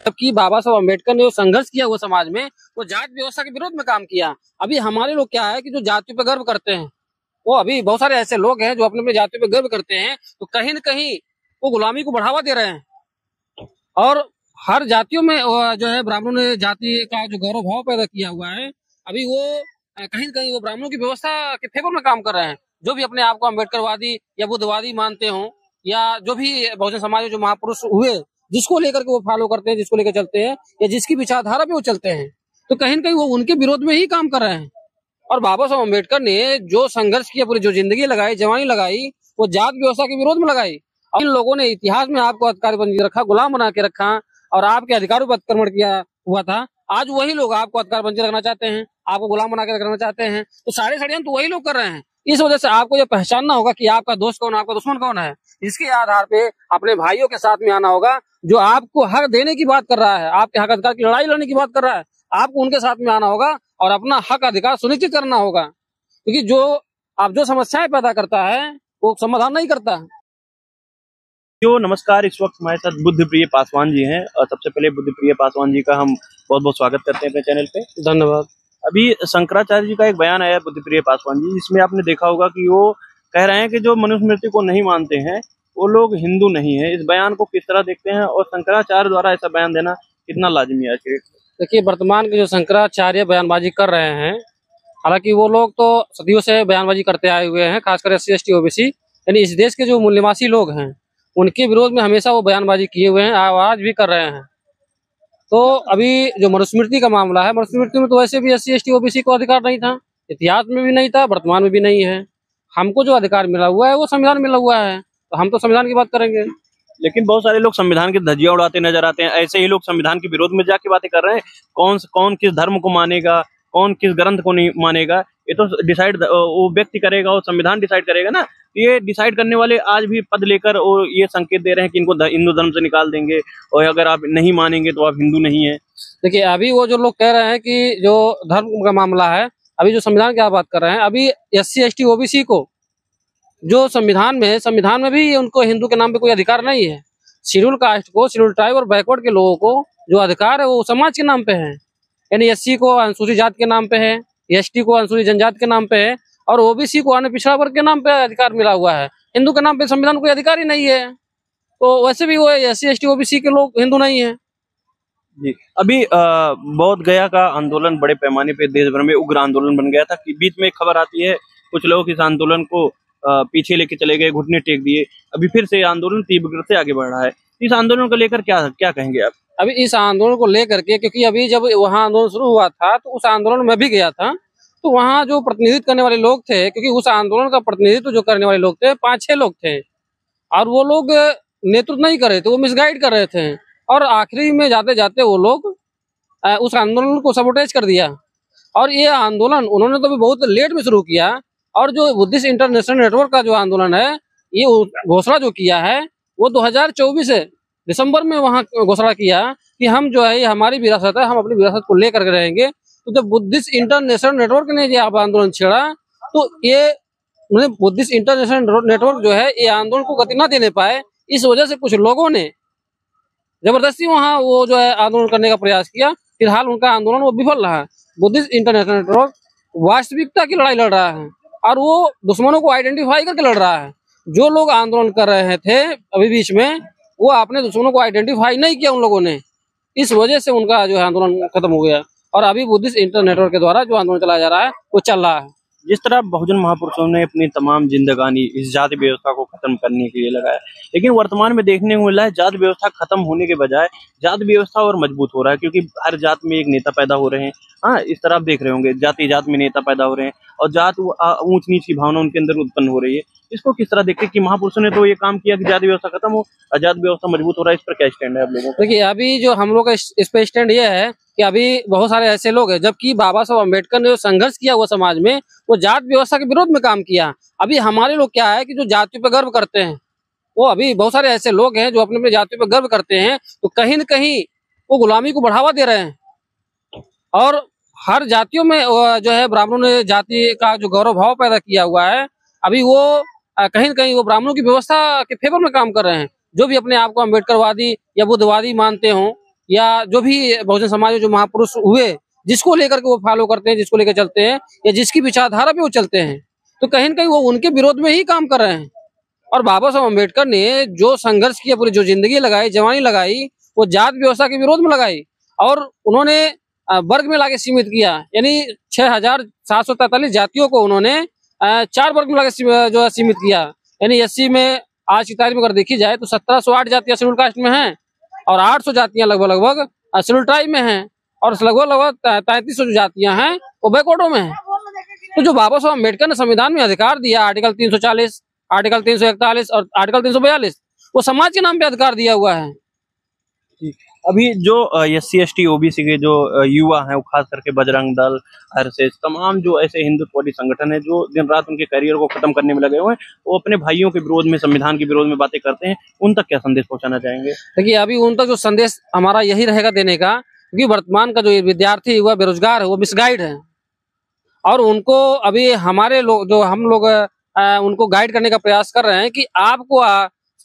जबकि बाबा साहब अम्बेडकर ने जो संघर्ष किया वो समाज में, वो जात व्यवस्था के विरोध में काम किया। अभी हमारे लोग क्या है कि जो जातियों पर गर्व करते हैं, वो अभी बहुत सारे ऐसे लोग हैं जो अपने अपने जातियों पर गर्व करते हैं, तो कहीं न कहीं वो गुलामी को बढ़ावा दे रहे हैं। और हर जातियों में जो है ब्राह्मणों ने जाति का जो गौरव भाव पैदा किया हुआ है, अभी वो कहीं न कहीं वो ब्राह्मणों की व्यवस्था के फेवर में काम कर रहे हैं। जो भी अपने आप को अम्बेडकरवादी या बुद्धवादी मानते हों, या जो भी बहुजन समाज में जो महापुरुष हुए, जिसको लेकर के वो फॉलो करते हैं, जिसको लेकर चलते हैं, या जिसकी विचारधारा पे वो चलते हैं, तो कहीं न कहीं वो उनके विरोध में ही काम कर रहे हैं। और बाबा साहब अम्बेडकर ने जो संघर्ष किया, पूरी जो जिंदगी लगाई, जवानी लगाई, वो जात व्यवस्था के विरोध में लगाई। और इन लोगों ने इतिहास में आपको अधिकारी बन के रखा, गुलाम बना के रखा, और आपके अधिकारों पर अतिक्रमण किया हुआ था। आज वही लोग आपको अधिकार बन के रखना चाहते हैं, आपको गुलाम बना के रखना चाहते हैं। तो सारे षड्यंत्र तो वही लोग कर रहे हैं। इस वजह से आपको ये पहचानना होगा कि आपका दोस्त कौन है, आपका दुश्मन कौन है। इसके आधार पे अपने भाइयों के साथ में आना होगा। जो आपको हक देने की बात कर रहा है, आपके हक अधिकार की लड़ाई लड़ने की बात कर रहा है, आपको उनके साथ में आना होगा और अपना हक अधिकार सुनिश्चित करना होगा। क्योंकि जो समस्याएं पैदा करता है वो समाधान नहीं करता। जो नमस्कार, इस वक्त हमारे साथ बुद्धप्रिय पासवान जी हैं, और सबसे पहले बुद्धप्रिय पासवान जी का हम बहुत बहुत स्वागत करते हैं अपने चैनल पे। धन्यवाद। अभी शंकराचार्य जी का एक बयान आया बुद्धप्रिय पासवान जी, जिसमें आपने देखा होगा कि वो कह रहे हैं कि जो मनुस्मृति को नहीं मानते हैं वो लोग हिंदू नहीं है। इस बयान को किस तरह देखते हैं, और शंकराचार्य द्वारा ऐसा बयान देना कितना लाजमी है? देखिए, वर्तमान के जो शंकराचार्य बयानबाजी कर रहे हैं, हालांकि वो लोग तो सदियों से बयानबाजी करते आए हुए हैं, खासकर SC ST OBC यानी इस देश के जो मूल्यवासी लोग हैं, उनके विरोध में हमेशा वो बयानबाजी किए हुए हैं, आवाज भी कर रहे हैं। तो अभी जो मनुस्मृति का मामला है, मनुस्मृति में तो वैसे भी SC ST OBC को अधिकार नहीं था, इतिहास में भी नहीं था, वर्तमान में भी नहीं है। हमको जो अधिकार मिला हुआ है वो संविधान मिला हुआ है, तो हम तो संविधान की बात करेंगे। लेकिन बहुत सारे लोग संविधान की धज्जियां उड़ाते नजर आते हैं। ऐसे ही लोग संविधान के विरोध में जाके बातें कर रहे हैं। कौन किस धर्म को मानेगा, कौन किस ग्रंथ को नहीं मानेगा, ये तो डिसाइड वो व्यक्ति करेगा, और संविधान डिसाइड करेगा ना। ये डिसाइड करने वाले आज भी पद लेकर और ये संकेत दे रहे हैं कि इनको हिंदू धर्म से निकाल देंगे, और अगर आप नहीं मानेंगे तो आप हिंदू नहीं है। देखिए, अभी वो जो लोग कह रहे हैं कि जो धर्म का मामला है, अभी जो संविधान की आप बात कर रहे हैं, अभी SC ST OBC को जो संविधान में भी उनको हिंदू के नाम पे कोई अधिकार नहीं है। शेड्यूल कास्ट को, शेड्यूल ट्राइब और बैकवर्ड के लोगों को जो अधिकार है वो समाज के नाम पे है। यानी SC को अनुसूचित जाति के नाम पे है, ST को अनुसूचित जनजाति के नाम पे है, और OBC को अन्य पिछड़ा वर्ग के नाम पे अधिकार मिला हुआ है। हिंदू के नाम पे संविधान कोई अधिकार ही नहीं है। तो वैसे भी वो SC ST OBC के लोग हिंदू नहीं है जी। अभी बोध गया का आंदोलन बड़े पैमाने पे देश भर में उग्र आंदोलन बन गया था कि बीच में खबर आती है कुछ लोग इस आंदोलन को पीछे लेके चले गए, घुटने टेक दिए। अभी फिर से आंदोलन तीव्र से आगे बढ़ रहा है। इस आंदोलन को लेकर क्या कहेंगे आप? अभी इस आंदोलन को लेकर के, क्योंकि अभी जब वहाँ आंदोलन शुरू हुआ था तो उस आंदोलन में भी गया था, तो वहाँ जो प्रतिनिधित्व करने वाले लोग थे, क्योंकि उस आंदोलन का प्रतिनिधित्व जो करने वाले लोग थे 5-6 लोग थे, और वो लोग नेतृत्व नहीं कर रहे थे, वो मिसगाइड कर रहे थे, और आखिरी में जाते जाते वो लोग उस आंदोलन को सबोटेज कर दिया। और ये आंदोलन उन्होंने तो भी बहुत लेट में शुरू किया, और जो बुद्धिस्ट इंटरनेशनल नेटवर्क का जो आंदोलन है, ये घोषणा जो किया है वो 2024 दिसंबर में वहाँ घोषणा किया कि हम जो है ये हमारी विरासत है, हम अपनी विरासत को लेकर के रहेंगे। तो जब बुद्धिस्ट इंटरनेशनल नेटवर्क ने ये आंदोलन छेड़ा, तो ये बुद्धिस्ट इंटरनेशनल नेटवर्क जो है ये आंदोलन को गति न देने पाए। इस वजह से कुछ लोगों ने जबरदस्ती वहाँ वो जो है आंदोलन करने का प्रयास किया। फिलहाल उनका आंदोलन वो विफल रहा। बुद्धिस्ट इंटरनेशनल नेटवर्क वास्तविकता की लड़ाई लड़ रहा है, और वो दुश्मनों को आइडेंटिफाई करके लड़ रहा है। जो लोग आंदोलन कर रहे थे अभी बीच में, वो अपने दुश्मनों को आइडेंटिफाई नहीं किया उन लोगों ने। इस वजह से उनका जो है आंदोलन खत्म हो गया, और अभी बुद्धिस्ट इंटरनेशनल नेटवर्क के द्वारा जो आंदोलन चलाया जा रहा है वो चल रहा है। जिस तरह बहुजन महापुरुषों ने अपनी तमाम जिंदगानी इस जाति व्यवस्था को खत्म करने के लिए लगाया, लेकिन वर्तमान में देखने को मिला है जाति व्यवस्था खत्म होने के बजाय जाति व्यवस्था और मजबूत हो रहा है, क्योंकि हर जात में एक नेता पैदा हो रहे हैं। हाँ, इस तरह आप देख रहे होंगे, जात में नेता पैदा हो रहे हैं, और जात ऊंच नीच की भावना उनके अंदर उत्पन्न हो रही है। इसको किस तरह देखते हैं कि महापुरुषों ने तो ये काम किया कि जाति व्यवस्था खत्म हो, आजाद व्यवस्था मजबूत हो रहा है? इस पर क्या स्टैंड है आप लोगों का? देखिए, अभी जो हम लोग का इस पे स्टैंड ये है कि अभी बहुत सारे ऐसे लोग हैं, जबकि बाबा साहब अम्बेडकर ने जो संघर्ष किया वो समाज में, वो जात व्यवस्था के विरोध में काम किया। अभी हमारे लोग क्या है कि जो जातियों पर गर्व करते हैं, वो अभी बहुत सारे ऐसे लोग हैं जो अपने अपने जातियों पर गर्व करते हैं, तो कहीं न कहीं वो गुलामी को बढ़ावा दे रहे हैं। और हर जातियों में जो है ब्राह्मणों ने जाति का जो गौरव भाव पैदा किया हुआ है, अभी वो कहीं न कहीं वो ब्राह्मणों की व्यवस्था के फेवर में काम कर रहे हैं। जो भी अपने आप को अम्बेडकरवादी या बुद्धवादी मानते हों, या जो भी बहुजन समाज में जो महापुरुष हुए, जिसको लेकर के वो फॉलो करते हैं, जिसको लेकर चलते हैं, या जिसकी विचारधारा पे वो चलते हैं, तो कहीं न कहीं वो उनके विरोध में ही काम कर रहे हैं। और बाबा साहब अम्बेडकर ने जो संघर्ष किया, पूरी जो जिंदगी लगाई, जवानी लगाई, वो जात व्यवस्था के विरोध में लगाई, और उन्होंने वर्ग में लाके सीमित किया। यानी 6,743 जातियों को उन्होंने 4 वर्ग में लाके जो है सीमित किया। यानी 80 में आज की तारीख में अगर देखी जाए तो 1708 जातियां शेड्यूल कास्ट में हैं, और 800 जातियां लगभग शेड्यूल ट्राइब में हैं, और लगभग 3300 जो जातियां हैं वो बैकवर्डों में हैं। तो जो बाबा साहब अम्बेडकर ने संविधान में अधिकार दिया, आर्टिकल 340, आर्टिकल 341 और आर्टिकल 342, वो समाज के नाम पे अधिकार दिया हुआ है। अभी जो SC ST OBC के जो युवा हैं, वो खास करके बजरंग दल, आरएसएस, तमाम जो ऐसे हिंदुत्ववादी संगठन है जो दिन रात उनके करियर को खत्म करने में लगे हुए हैं, वो अपने भाइयों के विरोध में, संविधान के विरोध में बातें करते हैं, उन तक क्या संदेश पहुंचाना चाहेंगे? देखिए, अभी उन तक जो संदेश हमारा यही रहेगा देने का, क्योंकि वर्तमान का जो ये विद्यार्थी हुआ बेरोजगार है, वो मिसगाइड है, और उनको अभी हमारे लोग जो हम लोग उनको गाइड करने का प्रयास कर रहे हैं कि आपको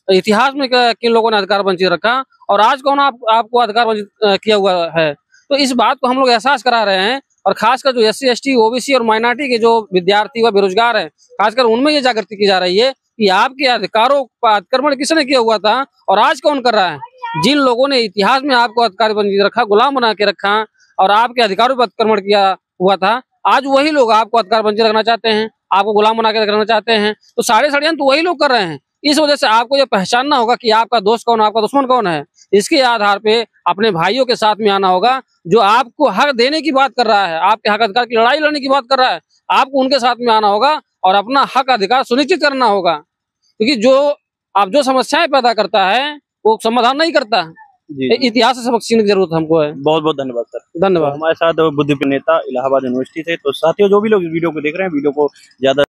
इतिहास में किन लोगों ने अधिकार वंचित रखा और आज कौन आपको अधिकार वंचित किया हुआ है। तो इस बात को हम लोग एहसास करा रहे हैं, और खासकर जो SC ST OBC और माइनॉरिटी के जो विद्यार्थी व बेरोजगार हैं, खासकर उनमें ये जागृति की जा रही है कि आपके अधिकारों का अतिक्रमण किसने किया हुआ था और आज कौन कर रहा है। जिन लोगों ने इतिहास में आपको अधिकार वंचित रखा, गुलाम बना के रखा और आपके अधिकारों पर अतिक्रमण किया हुआ था, आज वही लोग आपको अधिकार वंचित रखना चाहते हैं, आपको गुलाम बना के रखना चाहते हैं। तो सारे षड्यंत्र वही लोग कर रहे हैं। इस वजह से आपको ये पहचानना होगा कि आपका दोस्त कौन, आपका दुश्मन कौन है। इसके आधार पे अपने भाइयों के साथ में आना होगा, जो आपको हक देने की बात कर रहा है, आपके हक अधिकार की लड़ाई लड़ने की बात कर रहा है, आपको उनके साथ में आना होगा और अपना हक अधिकार सुनिश्चित करना होगा। क्योंकि जो आप जो समस्याएं पैदा करता है वो समाधान नहीं करता। इतिहास से सबक सीखने की जरूरत हमको है। बहुत बहुत धन्यवाद सर। धन्यवाद। हमारे साथ बुद्धिप्रिय नेता इलाहाबाद यूनिवर्सिटी से। तो साथियों, जो भी लोग इस वीडियो को देख रहे हैं, वीडियो को ज्यादा